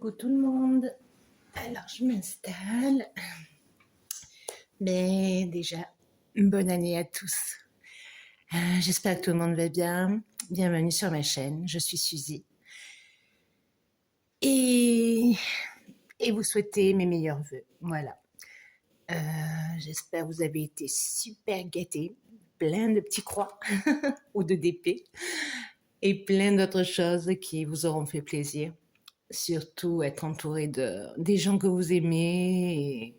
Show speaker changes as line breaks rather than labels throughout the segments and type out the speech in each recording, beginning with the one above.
Coucou tout le monde. Alors, je m'installe. Mais déjà, une bonne année à tous. J'espère que tout le monde va bien. Bienvenue sur ma chaîne. Je suis Suzy. Et, et vous souhaitez mes meilleurs vœux. Voilà. J'espère que vous avez été super gâtés. Plein de petits croix ou de DP. Et plein d'autres choses qui vous auront fait plaisir. Surtout être entouré des gens que vous aimez.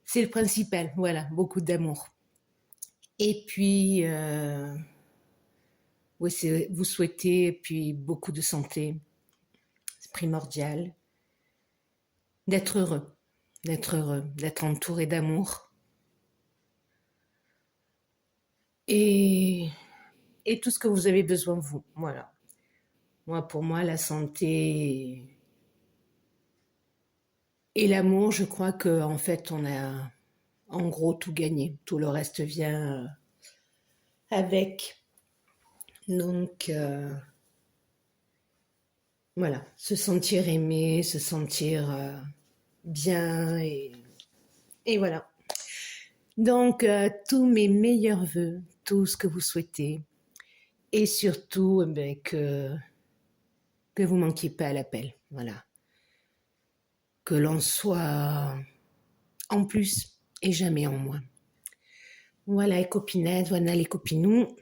C'est le principal, voilà, beaucoup d'amour. Et puis, oui, vous souhaitez puis beaucoup de santé, c'est primordial, d'être heureux, d'être entouré d'amour. Et, et tout ce que vous avez besoin, vous, voilà. Pour moi, la santé et l'amour, je crois qu'en fait, on a en gros tout gagné. Tout le reste vient avec. Donc, voilà, se sentir aimé, se sentir bien et voilà. Donc, tous mes meilleurs vœux, tout ce que vous souhaitez et surtout que vous manquiez pas à l'appel, voilà. Que l'on soit en plus et jamais en moins. Voilà les copinettes, voilà les copinous.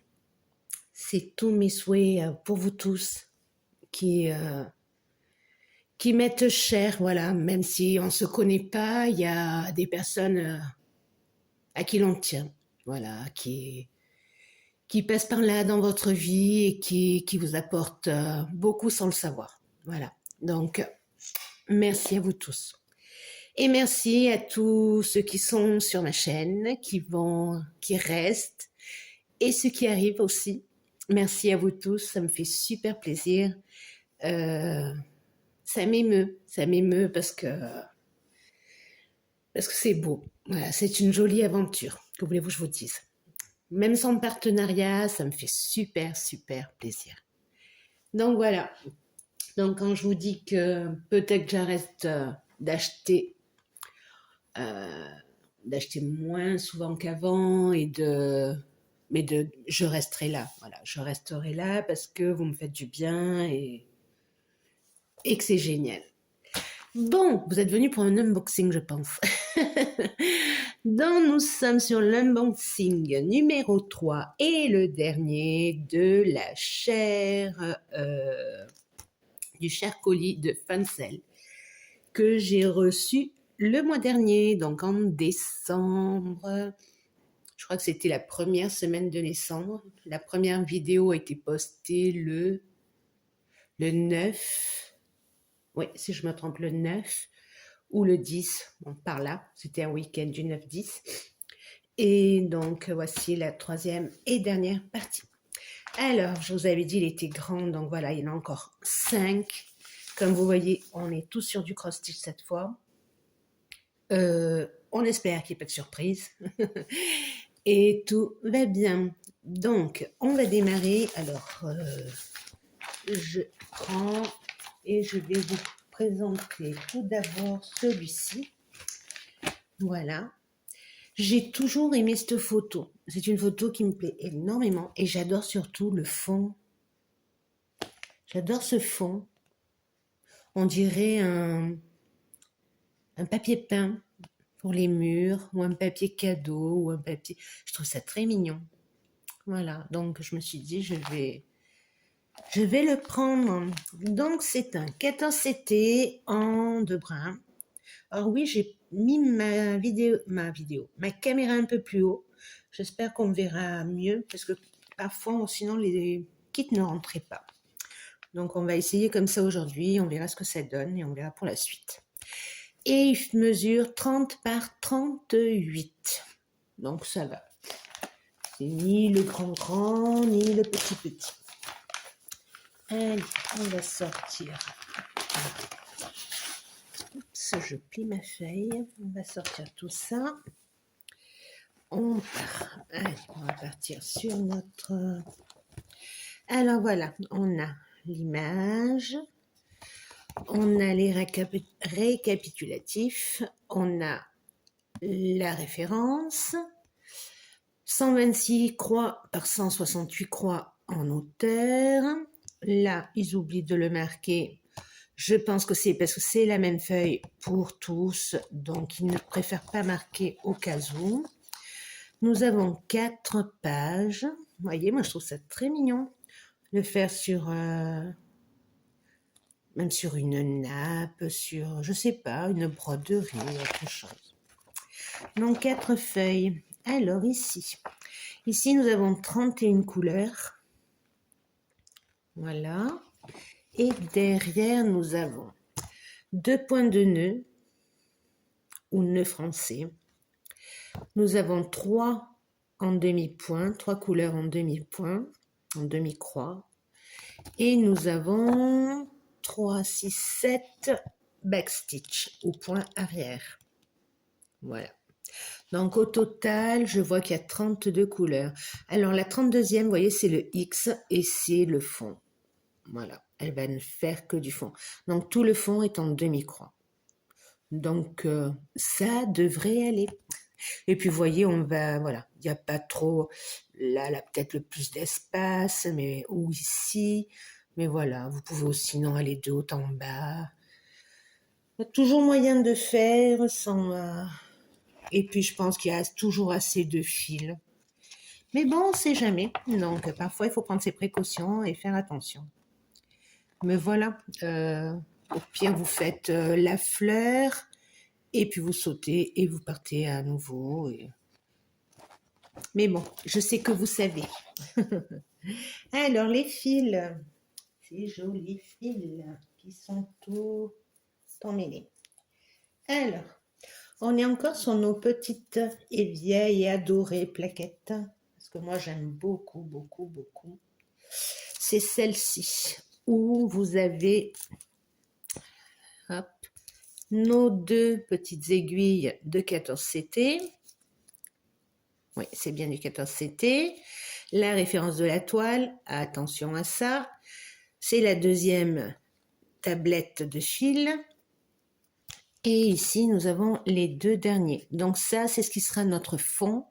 C'est tous mes souhaits pour vous tous qui mettent cher, voilà, même si on se connaît pas, il y a des personnes à qui l'on tient, voilà, qui passent par là dans votre vie et qui vous apportent beaucoup sans le savoir. Voilà. Donc, merci à vous tous. Et merci à tous ceux qui sont sur ma chaîne, qui restent, et ceux qui arrivent aussi. Merci à vous tous, ça me fait super plaisir. Ça m'émeut parce que c'est beau. Voilà, c'est une jolie aventure. Que voulez-vous que je vous dise? Même sans partenariat, ça me fait super, super plaisir. Donc voilà. Donc quand je vous dis que peut-être que j'arrête d'acheter moins souvent qu'avant je resterai là. Voilà, je resterai là parce que vous me faites du bien et que c'est génial. Bon, vous êtes venus pour un unboxing, je pense. Donc, nous sommes sur l'unboxing numéro 3 et le dernier de la du cher colis de Fancel que j'ai reçu le mois dernier, donc en décembre. Je crois que c'était la première semaine de décembre. La première vidéo a été postée le 9. Oui, si je me trompe, le 9 ou le 10, bon, par là. C'était un week-end du 9-10. Et donc, voici la troisième et dernière partie. Alors, je vous avais dit, il était grand, donc voilà, il y en a encore 5. Comme vous voyez, on est tous sur du cross-stitch cette fois. On espère qu'il n'y ait pas de surprise. Et tout va bien. Donc, on va démarrer. Alors, je prends et je vais vous présenter tout d'abord celui-ci. Voilà. J'ai toujours aimé cette photo. C'est une photo qui me plaît énormément et j'adore surtout le fond. J'adore ce fond. On dirait un papier peint pour les murs ou un papier cadeau ou un papier... Je trouve ça très mignon. Voilà, donc je me suis dit je vais le prendre. Donc c'est un 14CT en 2 brins. Alors oui, j'ai mis ma caméra un peu plus haut. J'espère qu'on me verra mieux parce que parfois, sinon, les kits ne rentraient pas. Donc, on va essayer comme ça aujourd'hui. On verra ce que ça donne et on verra pour la suite. Et il mesure 30 par 38. Donc, ça va. C'est ni le grand, ni le petit. Allez, on va sortir. Je plie ma feuille, on va sortir tout ça. On va partir sur notre... Alors voilà, on a l'image. On a les récapitulatifs, on a la référence, 126 croix par 168 croix en hauteur. Là, ils oublient de le marquer. Je pense que c'est parce que c'est la même feuille pour tous, donc ils ne préfèrent pas marquer au cas où. Nous avons 4 pages. Vous voyez, moi je trouve ça très mignon. Le faire sur même sur une nappe, sur, je sais pas, une broderie, autre chose. Donc 4 feuilles. Alors ici nous avons 31 couleurs. Voilà. Et derrière nous avons 2 points de nœud ou nœud français. Nous avons 3 en demi-point, 3 couleurs en demi-point, en demi-croix. Et nous avons 3, 6, 7 backstitch au point arrière. Voilà. Donc au total, je vois qu'il y a 32 couleurs. Alors la 32e, vous voyez, c'est le X et c'est le fond. Voilà, elle va ne faire que du fond. Donc tout le fond est en demi-croix. Donc ça devrait aller. Et puis vous voyez, on va, voilà, il n'y a pas trop, là peut-être le plus d'espace, mais ou ici. Mais voilà, vous pouvez aussi sinon aller de haut en bas. Il y a toujours moyen de faire sans... et puis je pense qu'il y a toujours assez de fils. Mais bon, on ne sait jamais. Donc parfois, il faut prendre ses précautions et faire attention. Mais voilà, au pire, vous faites la fleur et puis vous sautez et vous partez à nouveau. Mais bon, je sais que vous savez. Alors, les fils, ces jolis fils qui sont tout emmêlés. Alors, on est encore sur nos petites et vieilles et adorées plaquettes. Parce que moi, j'aime beaucoup, beaucoup, beaucoup. C'est celle-ci où vous avez hop, nos 2 petites aiguilles de 14 CT. Oui, c'est bien du 14 CT. La référence de la toile, attention à ça. C'est la 2e tablette de fil. Et ici, nous avons les 2 derniers. Donc ça, c'est ce qui sera notre fond.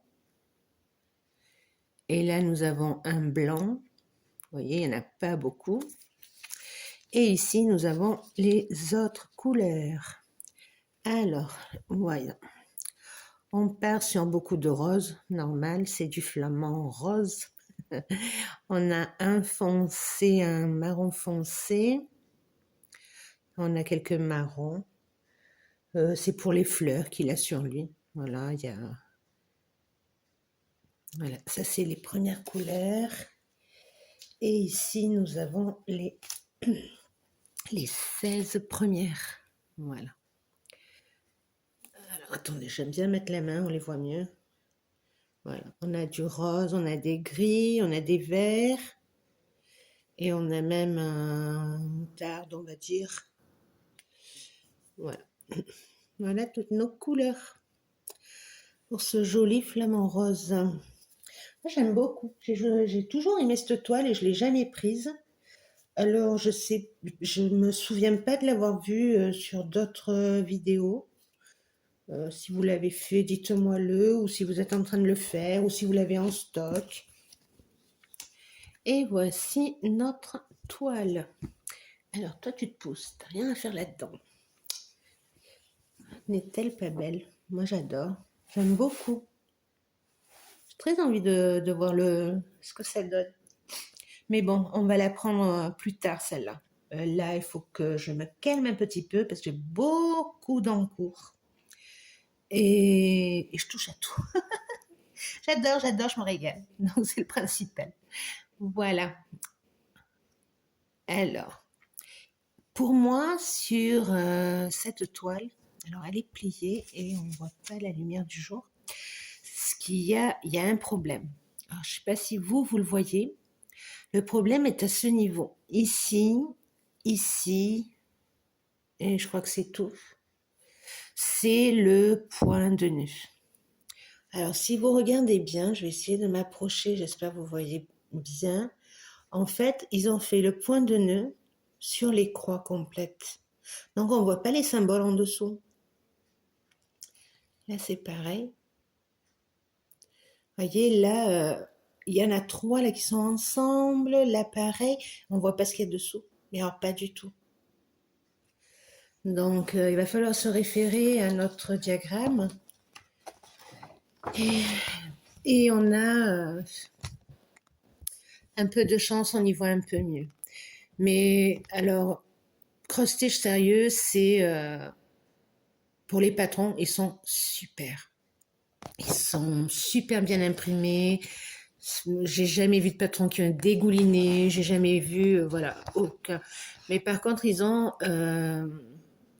Et là, nous avons un blanc. Vous voyez, il n'y en a pas beaucoup. Et ici, nous avons les autres couleurs. Alors, voilà. On part sur beaucoup de rose. Normal, c'est du flamand rose. On a un foncé, un marron foncé. On a quelques marrons. C'est pour les fleurs qu'il a sur lui. Voilà, il y a... Voilà, ça c'est les premières couleurs. Et ici, nous avons les 16 premières. Voilà. Alors, attendez, j'aime bien mettre la main, on les voit mieux. Voilà, on a du rose, on a des gris, on a des verts. Et on a même un moutarde, on va dire. Voilà. Voilà toutes nos couleurs pour ce joli flamant rose. Moi, j'aime beaucoup. J'ai toujours aimé cette toile et je ne l'ai jamais prise. Alors, je me souviens pas de l'avoir vue sur d'autres vidéos. Si vous l'avez fait, dites-moi-le, ou si vous êtes en train de le faire, ou si vous l'avez en stock. Et voici notre toile. Alors, toi, tu te pousses, t'as rien à faire là-dedans. N'est-elle pas belle? Moi, j'adore. J'aime beaucoup. J'ai très envie de voir ce que ça donne. Mais bon, on va la prendre plus tard, celle-là. Là, il faut que je me calme un petit peu parce que j'ai beaucoup d'encours. Et je touche à tout. J'adore, je me régale. Donc, c'est le principal. Voilà. Alors, pour moi, sur cette toile, alors elle est pliée et on ne voit pas la lumière du jour. Il y a un problème. Alors, je ne sais pas si vous le voyez. Le problème est à ce niveau. Ici, et je crois que c'est tout. C'est le point de nœud. Alors, si vous regardez bien, je vais essayer de m'approcher, j'espère que vous voyez bien. En fait, ils ont fait le point de nœud sur les croix complètes. Donc, on ne voit pas les symboles en dessous. Là, c'est pareil. Vous voyez, là, il y en a 3 là, qui sont ensemble. Là, pareil. On ne voit pas ce qu'il y a dessous. Mais alors, pas du tout. Donc, il va falloir se référer à notre diagramme. Et on a un peu de chance, on y voit un peu mieux. Mais alors, cross-stitch sérieux, c'est pour les patrons, ils sont super. Ils sont super bien imprimés. J'ai jamais vu de patrons qui ont dégouliné. J'ai jamais vu, voilà, aucun. Mais par contre, ils ont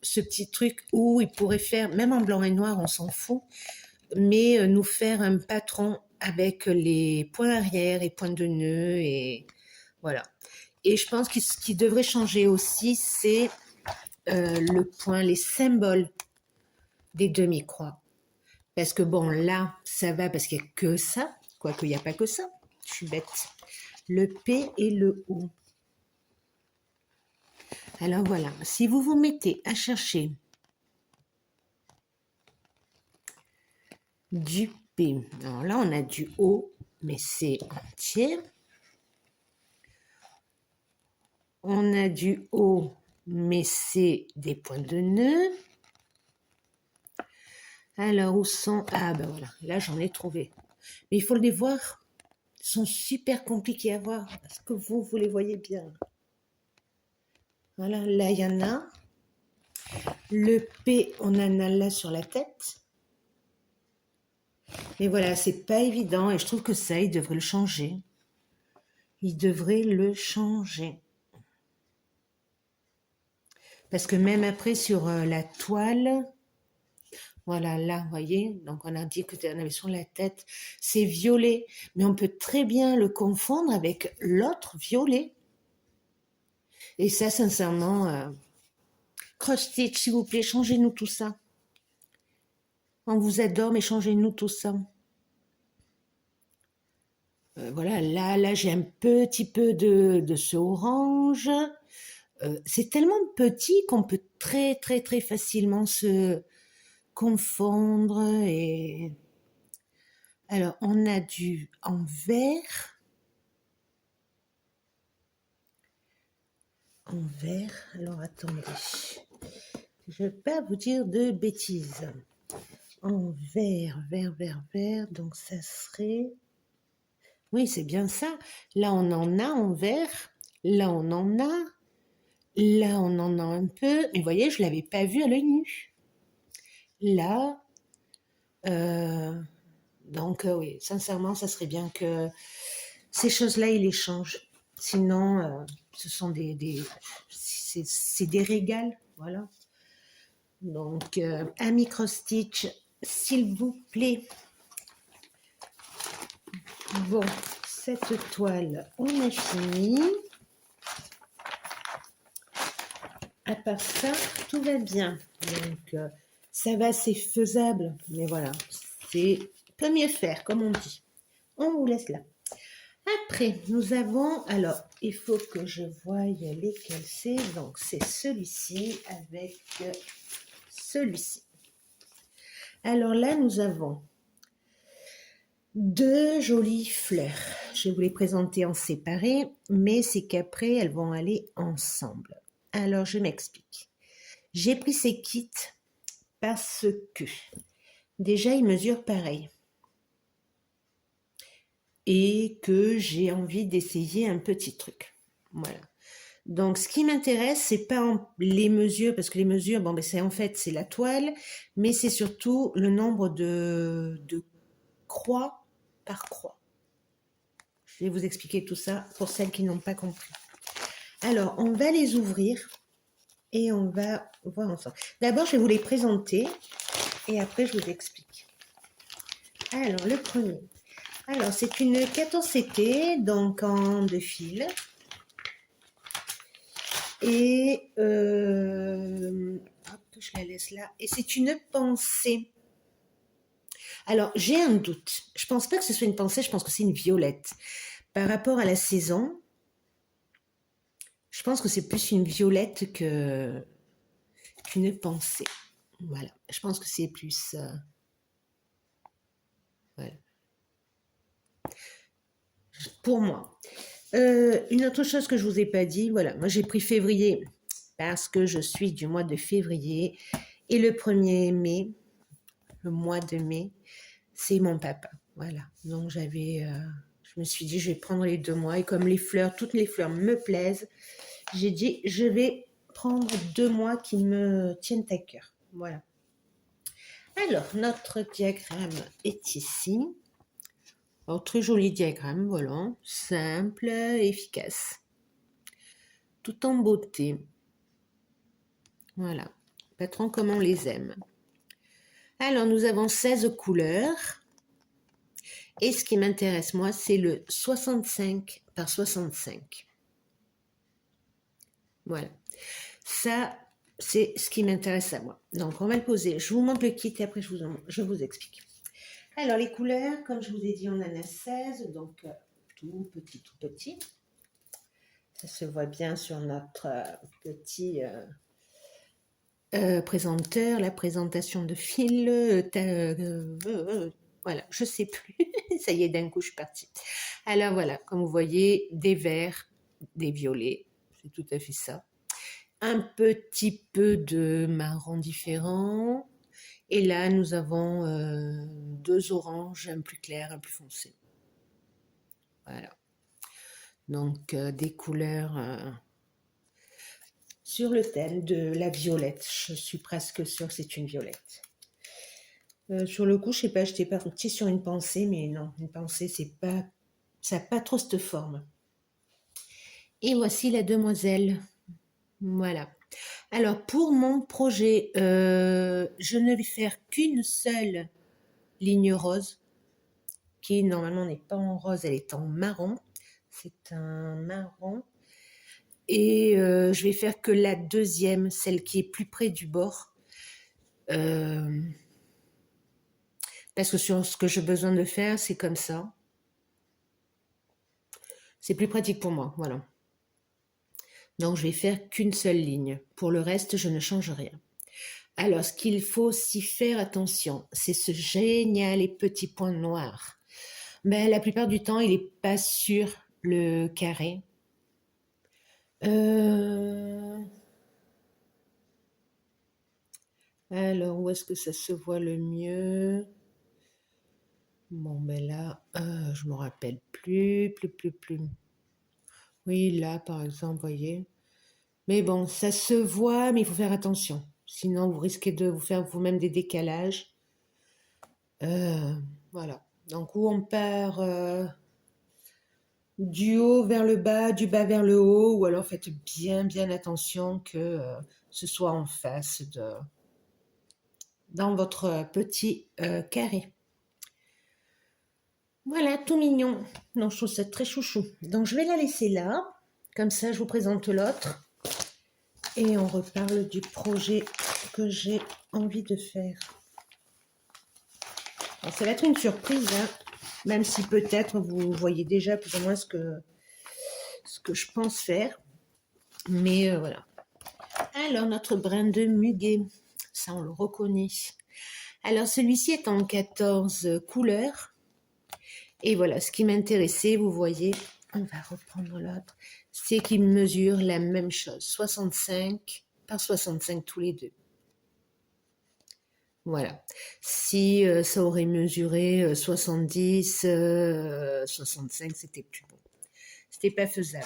ce petit truc où ils pourraient faire, même en blanc et noir, on s'en fout, mais nous faire un patron avec les points arrière et points de nœud et voilà. Et je pense que ce qui devrait changer aussi, c'est le point, les symboles des demi-croix. Parce que bon, là, ça va parce qu'il n'y a que ça, quoique il n'y a pas que ça, je suis bête. Le P et le O. Alors voilà, si vous vous mettez à chercher du P, alors là on a du O, mais c'est entier. On a du O, mais c'est des points de nœud. Alors, où sont... Ah ben voilà, là j'en ai trouvé. Mais il faut les voir. Ils sont super compliqués à voir. Est-ce que vous les voyez bien? Voilà, là il y en a. Le P, on en a là sur la tête. Mais voilà, c'est pas évident et je trouve que ça, il devrait le changer. Il devrait le changer. Parce que même après sur la toile, voilà, là, vous voyez, donc on a dit que on avait sur la tête, c'est violet, mais on peut très bien le confondre avec l'autre violet. Et ça, sincèrement, cross-stitch, s'il vous plaît, changez-nous tout ça. On vous adore, mais changez-nous tout ça. Voilà, là j'ai un petit peu de ce orange. C'est tellement petit qu'on peut très, très, très facilement se confondre. Et alors, on a du en vert. En vert. Alors, attendez. Je ne vais pas vous dire de bêtises. En vert, vert, vert, vert. Donc, ça serait... Oui, c'est bien ça. Là, on en a en vert. Là, on en a. Là, on en a un peu. Mais vous voyez, je ne l'avais pas vu à l'œil nu. Là, donc oui, sincèrement, ça serait bien que ces choses-là, ils les changent. Sinon, ce sont c'est des régals, voilà. Donc, un micro-stitch, s'il vous plaît. Bon, cette toile, on a fini. À part ça, tout va bien. Donc, ça va, c'est faisable. Mais voilà, c'est peut mieux faire, comme on dit. On vous laisse là. Après, nous avons, alors, il faut que je voie lesquels c'est. Donc, c'est celui-ci avec celui-ci. Alors là, nous avons 2 jolies fleurs. Je vais vous les présenter en séparé, mais c'est qu'après, elles vont aller ensemble. Alors, je m'explique. J'ai pris ces kits parce que, déjà, ils mesurent pareil. Et que j'ai envie d'essayer un petit truc. Voilà. Donc, ce qui m'intéresse, c'est pas les mesures, parce que les mesures, bon, ben, c'est en fait, c'est la toile, mais c'est surtout le nombre de croix par croix. Je vais vous expliquer tout ça pour celles qui n'ont pas compris. Alors, on va les ouvrir et on va voir ensemble. D'abord, je vais vous les présenter et après, je vous explique. Alors, le premier. Alors, c'est une 14 CT, donc en 2 fils. Et hop, je la laisse là. Et c'est une pensée. Alors, j'ai un doute. Je pense pas que ce soit une pensée, je pense que c'est une violette. Par rapport à la saison, je pense que c'est plus une violette que qu'une pensée. Voilà, je pense que c'est plus... voilà. Pour moi. Une autre chose que je vous ai pas dit, voilà, moi j'ai pris février parce que je suis du mois de février et le 1er mai, le mois de mai, c'est mon papa. Voilà, donc je me suis dit je vais prendre les 2 mois et comme les fleurs, toutes les fleurs me plaisent, j'ai dit je vais prendre 2 mois qui me tiennent à cœur. Voilà. Alors, notre diagramme est ici. Alors, très joli diagramme, voilà, simple, efficace, tout en beauté. Voilà, patron comme on les aime. Alors, nous avons 16 couleurs. Et ce qui m'intéresse, moi, c'est le 65 par 65. Voilà. Ça, c'est ce qui m'intéresse à moi. Donc, on va le poser. Je vous montre le kit et après, je vous explique. Alors, les couleurs, comme je vous ai dit, on en a 16. Donc, tout petit, tout petit. Ça se voit bien sur notre petit présenteur, la présentation de fil. Voilà, je sais plus. Ça y est, d'un coup, je suis partie. Alors voilà, comme vous voyez, des verts, des violets, c'est tout à fait ça. Un petit peu de marron différent. Et là, nous avons 2 oranges, un plus clair, un plus foncé. Voilà. Donc, des couleurs sur le thème de la violette. Je suis presque sûre que c'est une violette. Sur le coup, je sais pas, j'étais partie sur une pensée, mais non, une pensée, ça n'a pas trop cette forme. Et voici la demoiselle. Voilà. Alors, pour mon projet, je ne vais faire qu'une seule ligne rose, qui normalement n'est pas en rose, elle est en marron. C'est un marron. Et je vais faire que la deuxième, celle qui est plus près du bord. Parce que sur ce que j'ai besoin de faire, c'est comme ça. C'est plus pratique pour moi, voilà. Donc, je vais faire qu'une seule ligne. Pour le reste, je ne change rien. Alors, ce qu'il faut aussi faire attention, c'est ce génial et petit point noir. Ben, la plupart du temps, il n'est pas sur le carré. Alors, où est-ce que ça se voit le mieux? Bon, ben là, je me rappelle plus. Oui, là, par exemple, voyez. Mais bon, ça se voit, mais il faut faire attention. Sinon, vous risquez de vous faire vous-même des décalages. Voilà. Donc, où on part du haut vers le bas, du bas vers le haut, ou alors faites bien, bien attention que ce soit en face dans votre petit carré. Voilà, tout mignon. Non, je trouve ça très chouchou. Donc, je vais la laisser là. Comme ça, je vous présente l'autre. Et on reparle du projet que j'ai envie de faire. Alors, ça va être une surprise, hein, même si peut-être vous voyez déjà plus ou moins ce que je pense faire. Mais voilà. Alors, notre brin de muguet, ça on le reconnaît. Alors, celui-ci est en 14 couleurs. Et voilà, ce qui m'intéressait, vous voyez, on va reprendre l'autre, c'est qu'il mesure la même chose, 65 par 65 tous les deux. Voilà. Si ça aurait mesuré 70, 65, c'était plus bon. C'était pas faisable.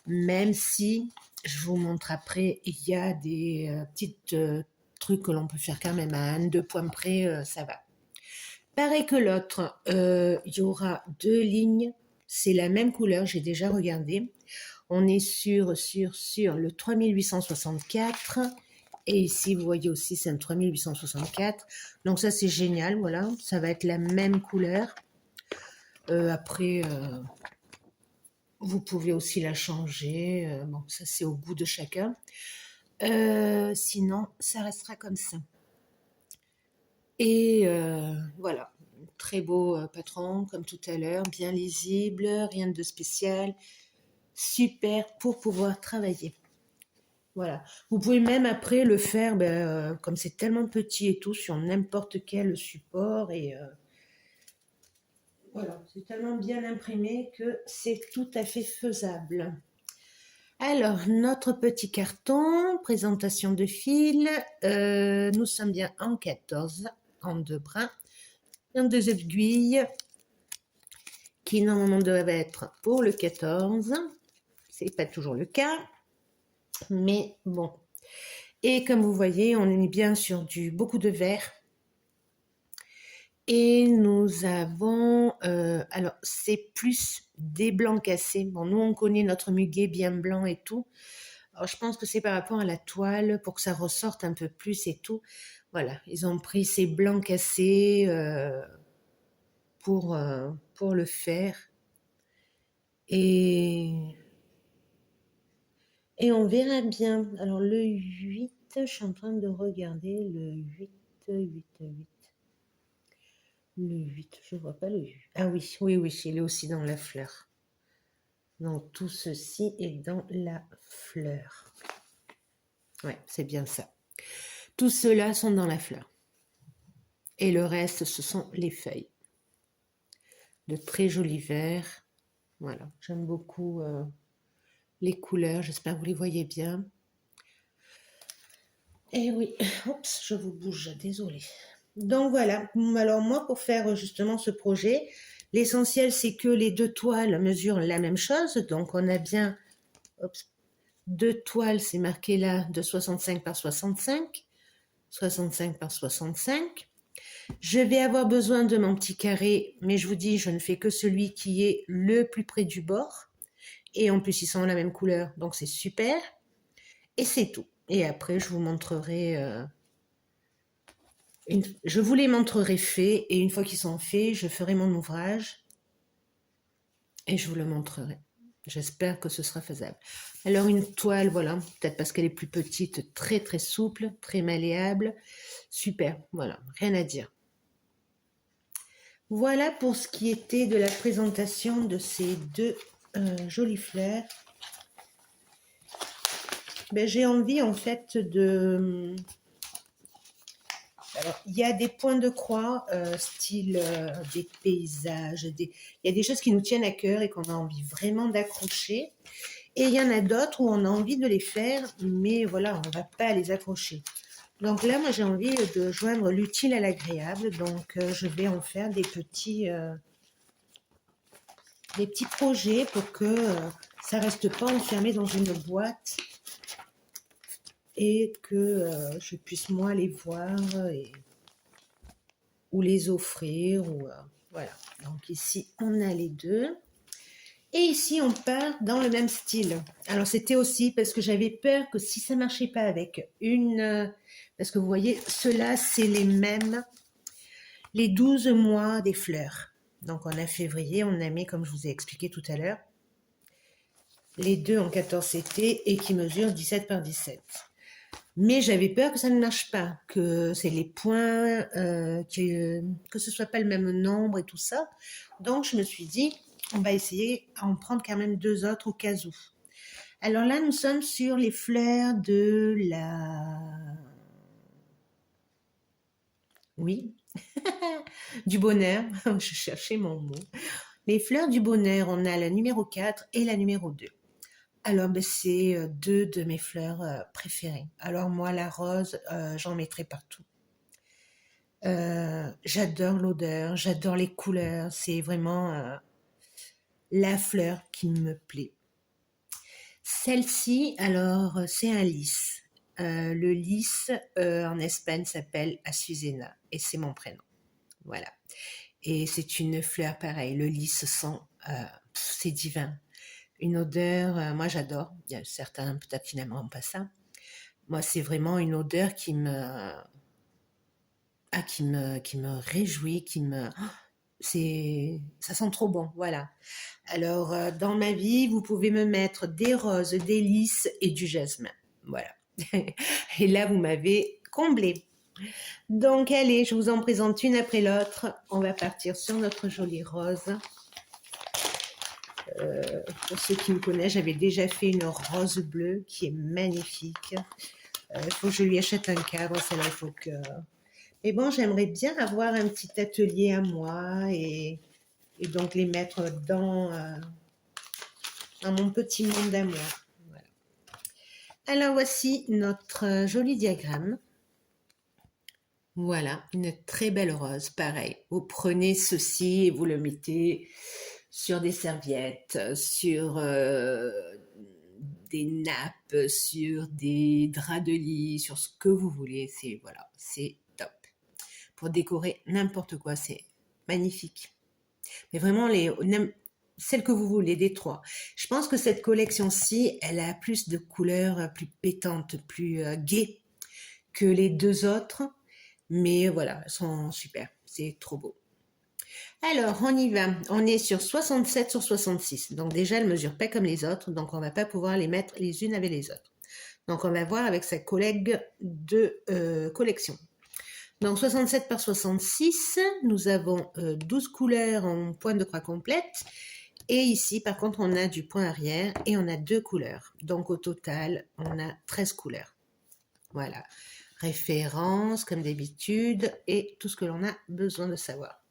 Même si, je vous montre après, il y a des petites trucs que l'on peut faire quand même à 1-2 points près, ça va. Pareil que l'autre, il y aura 2 lignes, c'est la même couleur, j'ai déjà regardé. On est sur le 3864. Et ici, vous voyez aussi, c'est un 3864. Donc ça, c'est génial, voilà. Ça va être la même couleur. Après, vous pouvez aussi la changer. Bon, ça, c'est au goût de chacun. Sinon, ça restera comme ça. Et voilà, très beau patron, comme tout à l'heure, bien lisible, rien de spécial. Super pour pouvoir travailler. Voilà. Vous pouvez même après le faire, comme c'est tellement petit et tout, sur n'importe quel support. Et voilà, c'est tellement bien imprimé que c'est tout à fait faisable. Alors, notre petit carton, présentation de fil, nous sommes bien en 14, en 2 brins, en 2 aiguilles, qui normalement doivent être pour le 14. C'est pas toujours le cas, mais bon. Et comme vous voyez, on est bien sur beaucoup de vert. Et nous avons, alors c'est plus des blancs cassés. Bon, nous on connaît notre muguet bien blanc et tout. Alors je pense que c'est par rapport à la toile pour que ça ressorte un peu plus et tout. Voilà, ils ont pris ces blancs cassés pour le faire. Et, et on verra bien. Alors le 8, je suis en train de regarder le 8, 8, 8. Le 8, je vois pas le 8. Ah oui, oui, oui, il est aussi dans la fleur. Donc tout ceci est dans la fleur. Ouais, c'est bien ça. Tout cela sont dans la fleur. Et le reste, ce sont les feuilles. De très jolis verts. Voilà, j'aime beaucoup les couleurs. J'espère que vous les voyez bien. Et oui, oups, je vous bouge, désolée. Donc voilà, alors moi pour faire justement ce projet, l'essentiel c'est que les 2 toiles mesurent la même chose. Donc on a bien 2 toiles, c'est marqué là, de 65 par 65, 65 par 65. Je vais avoir besoin de mon petit carré, mais je vous dis, je ne fais que celui qui est le plus près du bord. Et en plus, ils sont la même couleur, donc c'est super. Et c'est tout. Et après, je vous montrerai... je vous les montrerai faits, et une fois qu'ils sont faits, je ferai mon ouvrage. Et je vous le montrerai. J'espère que ce sera faisable. Alors une toile, voilà, peut-être parce qu'elle est plus petite, très très souple, très malléable. Super, voilà, rien à dire. Voilà pour ce qui était de la présentation de ces 2 jolies fleurs. J'ai envie en fait de... Alors, il y a des points de croix, style des paysages, il y a des choses qui nous tiennent à cœur et qu'on a envie vraiment d'accrocher. Et il y en a d'autres où on a envie de les faire, mais voilà, on ne va pas les accrocher. Donc là, moi, j'ai envie de joindre l'utile à l'agréable. Donc, je vais en faire des petits projets pour que ça ne reste pas enfermé dans une boîte et que je puisse, moi, les voir ou les offrir. Voilà. Donc ici, on a les 2. Et ici, on part dans le même style. Alors, c'était aussi parce que j'avais peur que si ça ne marchait pas avec parce que vous voyez, ceux-là, c'est les mêmes, les 12 mois des fleurs. Donc, on a février, on a mis, comme je vous ai expliqué tout à l'heure, les 2 en 14 CT et qui mesurent 17 par 17. Mais j'avais peur que ça ne marche pas, que c'est les points, que ce soit pas le même nombre et tout ça. Donc, je me suis dit, on va essayer à en prendre quand même 2 autres au cas où. Alors là, nous sommes sur les fleurs de la... Oui, du bonheur. Je cherchais mon mot. Les fleurs du bonheur, on a la numéro 4 et la numéro 2. Alors, c'est 2 de mes fleurs préférées. Alors moi, la rose, j'en mettrai partout. J'adore l'odeur, j'adore les couleurs. C'est vraiment la fleur qui me plaît. Celle-ci, alors, c'est un lys. Le lys, en Espagne, s'appelle Azucena et c'est mon prénom. Voilà. Et c'est une fleur pareille. Le lys sent, c'est divin. Une odeur, moi j'adore. Il y a certains peut-être qui n'aimeront pas ça. Moi, c'est vraiment une odeur qui me réjouit, ça sent trop bon, voilà. Alors, dans ma vie, vous pouvez me mettre des roses, des lys et du jasmin, voilà. Et là, vous m'avez comblé. Donc, allez, je vous en présente une après l'autre. On va partir sur notre jolie rose. Pour ceux qui me connaissent, j'avais déjà fait une rose bleue qui est magnifique. Il faut que je lui achète un cadre, celle-là, il faut que... Mais bon, j'aimerais bien avoir un petit atelier à moi et donc les mettre dans mon petit monde à moi. Voilà. Alors voici notre joli diagramme. Voilà, une très belle rose. Pareil, vous prenez ceci et vous le mettez sur des serviettes, sur des nappes, sur des draps de lit, sur ce que vous voulez. C'est voilà, c'est top. Pour décorer n'importe quoi, c'est magnifique. Mais vraiment, celles que vous voulez, des trois. Je pense que cette collection-ci, elle a plus de couleurs plus pétantes, plus gaies que les deux autres. Mais voilà, elles sont super. C'est trop beau. Alors, on y va. On est sur 67 sur 66. Donc déjà, elles ne mesurent pas comme les autres. Donc, on ne va pas pouvoir les mettre les unes avec les autres. Donc, on va voir avec sa collègue de collection. Donc, 67 par 66, nous avons 12 couleurs en pointe de croix complète. Et ici, par contre, on a du point arrière et on a 2 couleurs. Donc, au total, on a 13 couleurs. Voilà. Référence, comme d'habitude, et tout ce que l'on a besoin de savoir.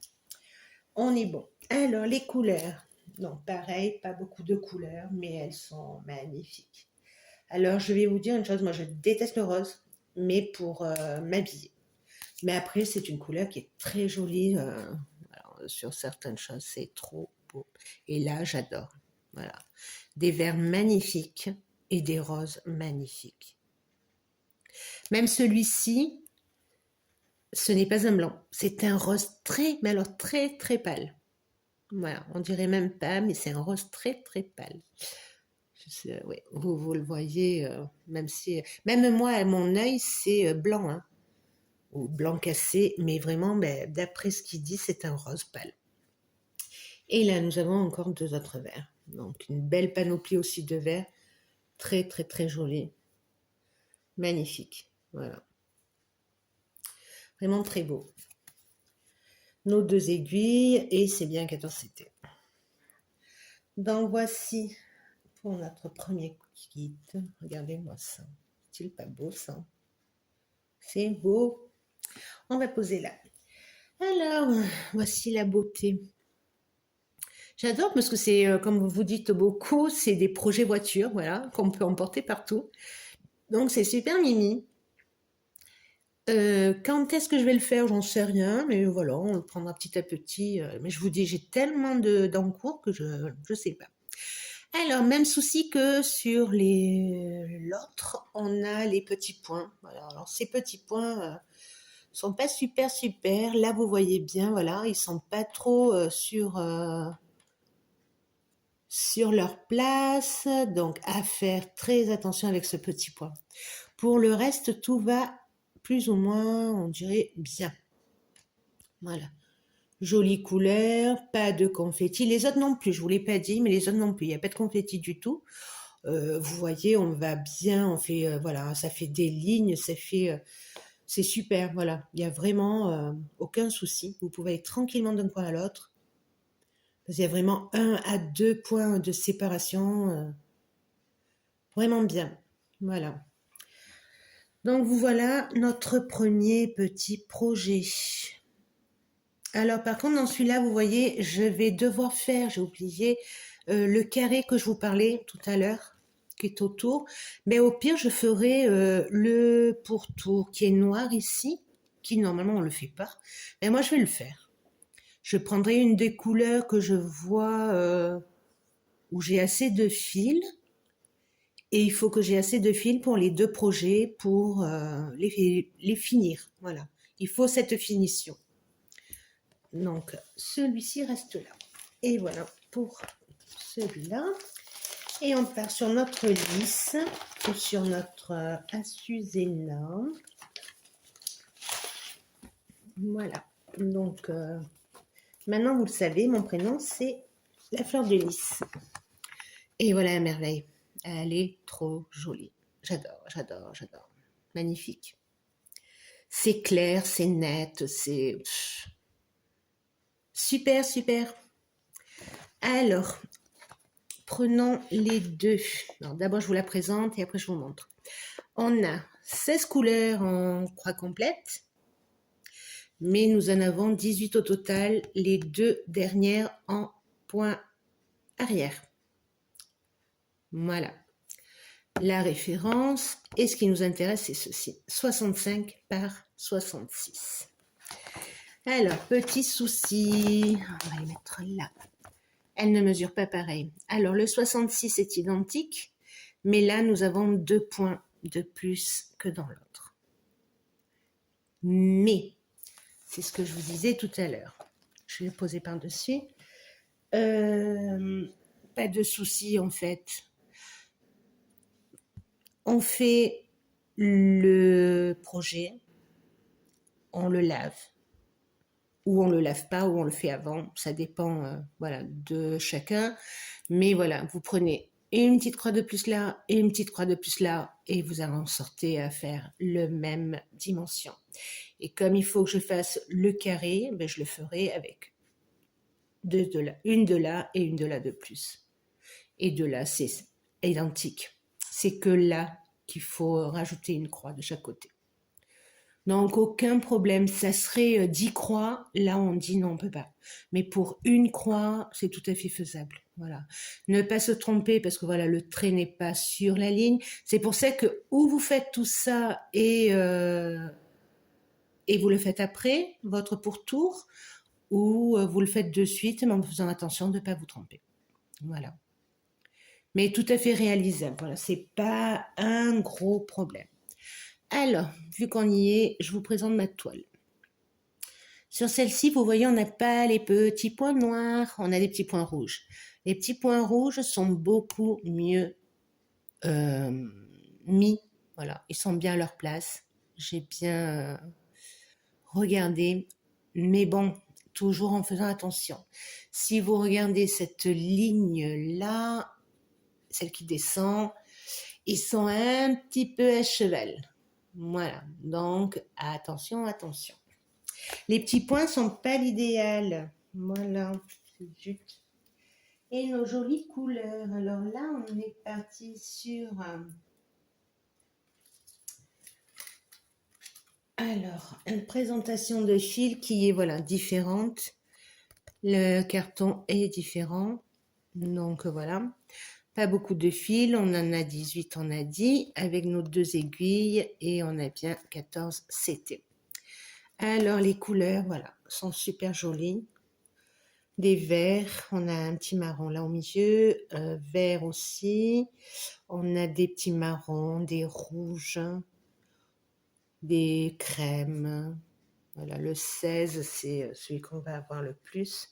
On est bon. Alors, les couleurs. Donc, pareil, pas beaucoup de couleurs, mais elles sont magnifiques. Alors, je vais vous dire une chose. Moi, je déteste le rose, mais pour m'habiller. Mais après, c'est une couleur qui est très jolie. Alors, sur certaines choses, c'est trop beau. Et là, j'adore. Voilà. Des verts magnifiques et des roses magnifiques. Même celui-ci, ce n'est pas un blanc. C'est un rose très, mais alors très, très pâle. Voilà, on dirait même pas, mais c'est un rose très, très pâle. Ouais, vous le voyez, même si... Même moi, à mon œil, c'est blanc, hein, ou blanc cassé, mais vraiment, ben, d'après ce qu'il dit, c'est un rose pâle. Et là, nous avons encore 2 autres verts. Donc, une belle panoplie aussi de verts. Très, très, très jolie. Magnifique. Voilà. Vraiment très beau. Nos 2 aiguilles, et c'est bien 14 CT. Donc, voici pour notre premier kit. Regardez-moi ça. C'est-il pas beau, ça? C'est beau. On va poser là. Alors, voici la beauté. J'adore parce que c'est, comme vous dites beaucoup, c'est des projets voitures, voilà, qu'on peut emporter partout. Donc, c'est super mimi. Quand est-ce que je vais le faire? J'en sais rien, mais voilà, on le prendra petit à petit. Mais je vous dis, j'ai tellement d'encours que je ne sais pas. Alors, même souci que sur l'autre, on a les petits points. Voilà, alors ces petits points sont pas super super. Là, vous voyez bien, voilà, ils sont pas trop sur leur place. Donc, à faire très attention avec ce petit point. Pour le reste, tout va plus ou moins, on dirait, bien. Voilà. Jolie couleur, pas de confetti. Les autres non plus, je ne vous l'ai pas dit, mais les autres non plus. Il n'y a pas de confetti du tout. Vous voyez, on va bien, on fait, voilà, ça fait des lignes, ça fait, c'est super, voilà. Il n'y a vraiment aucun souci. Vous pouvez aller tranquillement d'un coin à l'autre. Parce qu'il y a vraiment 1 à 2 points de séparation. Vraiment bien. Voilà. Donc, voilà notre premier petit projet. Alors, par contre, dans celui-là, vous voyez, je vais devoir faire, j'ai oublié, le carré que je vous parlais tout à l'heure, qui est autour. Mais au pire, je ferai le pourtour qui est noir ici, qui normalement on ne le fait pas. Mais moi, je vais le faire. Je prendrai une des couleurs que je vois où j'ai assez de fils. Et il faut que j'ai assez de fils pour les 2 projets pour les finir. Voilà. Il faut cette finition. Donc, celui-ci reste là. Et voilà pour celui-là. Et on part sur notre lisse ou sur notre Azucena. Voilà. Donc, maintenant, vous le savez, mon prénom, c'est la fleur de lys. Et voilà la merveille. Elle est trop jolie. J'adore, j'adore, j'adore. Magnifique. C'est clair, c'est net, c'est... Super, super. Alors, prenons les deux. Alors d'abord, je vous la présente et après, je vous montre. On a 16 couleurs en croix complète, mais nous en avons 18 au total, les deux dernières en point arrière. Voilà. La référence, et ce qui nous intéresse, c'est ceci, 65 par 66. Alors, petit souci, on va les mettre là. Elle ne mesure pas pareil. Alors, le 66 est identique, mais là, nous avons 2 points de plus que dans l'autre. Mais, c'est ce que je vous disais tout à l'heure. Je vais le poser par-dessus. Pas de souci, en fait. On fait le projet, on le lave, ou on le lave pas, ou on le fait avant, ça dépend voilà, de chacun. Mais voilà, vous prenez une petite croix de plus là, et une petite croix de plus là, et vous en sortez à faire le même dimension. Et comme il faut que je fasse le carré, ben je le ferai avec deux de là, une de là et une de là de plus. Et de là, c'est identique. C'est que là qu'il faut rajouter une croix de chaque côté. Donc, aucun problème. Ça serait 10 croix. Là, on dit non, on peut pas. Mais pour une croix, c'est tout à fait faisable. Voilà. Ne pas se tromper parce que voilà, le trait n'est pas sur la ligne. C'est pour ça que ou vous faites tout ça et vous le faites après, votre pourtour, ou vous le faites de suite, mais en faisant attention de ne pas vous tromper. Voilà. Mais tout à fait réalisable. Voilà, c'est pas un gros problème. Alors, vu qu'on y est, je vous présente ma toile. Sur celle-ci, vous voyez, on n'a pas les petits points noirs, on a des petits points rouges. Les petits points rouges sont beaucoup mieux mis. Voilà, ils sont bien à leur place. J'ai bien regardé, mais bon, toujours en faisant attention. Si vous regardez cette ligne-là, celle qui descend, ils sont un petit peu à cheval. Voilà, donc attention, attention. Les petits points sont pas l'idéal. Voilà, zut. Et nos jolies couleurs. Alors là, on est parti sur... alors, une présentation de fil qui est voilà différente. Le carton est différent. Donc voilà. Pas beaucoup de fils, on en a 18, on a dit, avec nos 2 aiguilles et on a bien 14 CT. Alors les couleurs, voilà, sont super jolies. Des verts, on a un petit marron là au milieu, vert aussi. On a des petits marrons, des rouges, des crèmes. Voilà, le 16, c'est celui qu'on va avoir le plus.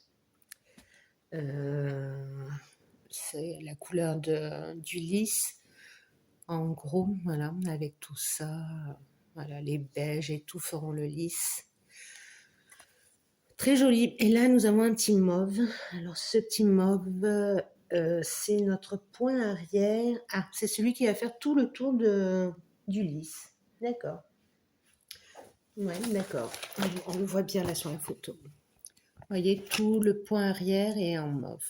C'est la couleur du lys. En gros, voilà, avec tout ça, voilà, les beiges et tout feront le lys. Très joli. Et là, nous avons un petit mauve. Alors, ce petit mauve, c'est notre point arrière. Ah, c'est celui qui va faire tout le tour du lys. D'accord. Ouais, d'accord. On le voit bien là sur la photo. Vous voyez, tout le point arrière est en mauve.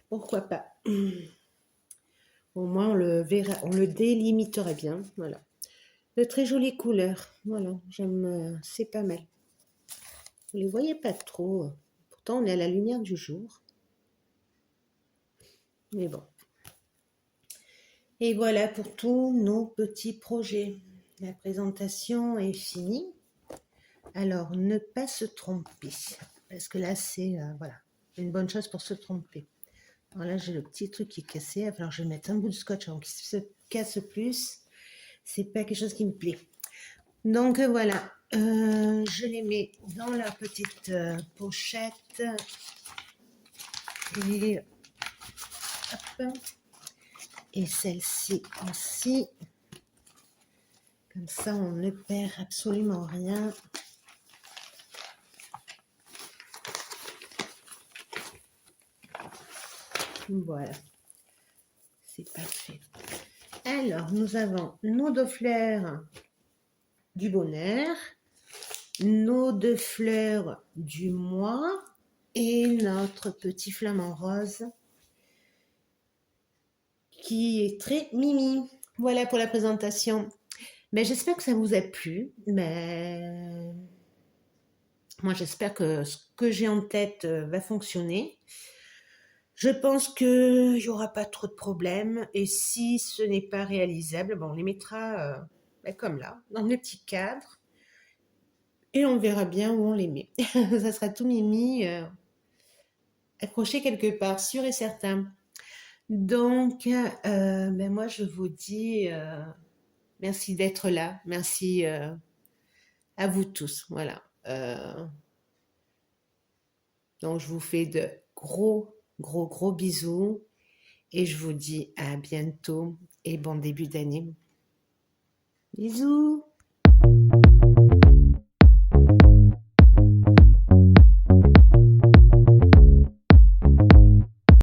Pourquoi pas? Au moins, on le verra, on le délimiterait bien. Voilà. De très jolies couleurs. Voilà, j'aime, c'est pas mal. Vous les voyez pas trop. Pourtant, on est à la lumière du jour. Mais bon. Et voilà pour tous nos petits projets. La présentation est finie. Alors, ne pas se tromper. Parce que là, c'est voilà, une bonne chose pour se tromper. Alors là, j'ai le petit truc qui est cassé. Alors, je vais mettre un bout de scotch avant qu'il se casse plus. C'est pas quelque chose qui me plaît. Donc, voilà. Je les mets dans la petite pochette. Et hop. Et celle-ci aussi. Comme ça, on ne perd absolument rien. Voilà. C'est parfait. Alors, nous avons nos 2 fleurs du bonheur, nos 2 fleurs du mois et notre petit flamant rose qui est très mimi. Voilà pour la présentation. Mais j'espère que ça vous a plu. Mais moi, j'espère que ce que j'ai en tête va fonctionner. Je pense qu'il n'y aura pas trop de problèmes. Et si ce n'est pas réalisable, bon, on les mettra comme là, dans le petit cadre. Et on verra bien où on les met. Ça sera tout mimi, accroché quelque part, sûr et certain. Donc, moi, je vous dis merci d'être là. Merci à vous tous. Voilà. Donc, je vous fais de gros, gros, gros bisous. Et je vous dis à bientôt et bon début d'année. Bisous!